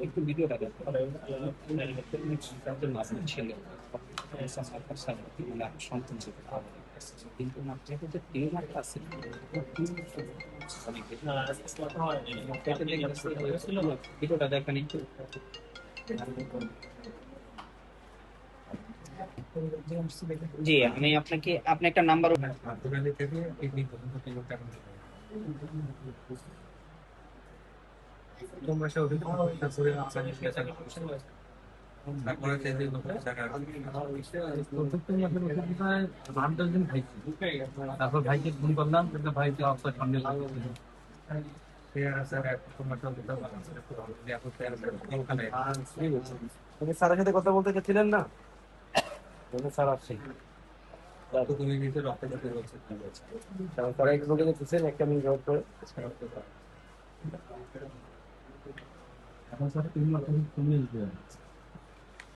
একটু ভিডিওটা দেখো মাঝে ছিল সন্তান ছিল কিন্তু ওনার যে টিউমারটা আছে ভিডিওটা দেখেন একটু। জি আমি আপনাকে আপনি একটা নাম্বার তোমরা সে অভিযোগ করে তারপরে তারপর ভাইকে ফোন করলাম কিন্তু ভাই তো অফসার সামনে লাগছিল তুমি স্যারের সাথে কথা বলতে চাচ্ছিলেন না? স্যার আসছে। তুমি নিজে রক্ত দিতে বলছো স্যার এক লোকে যেতেছেন একটা মিনিট ওয়েট করে। এখন স্যার তুমি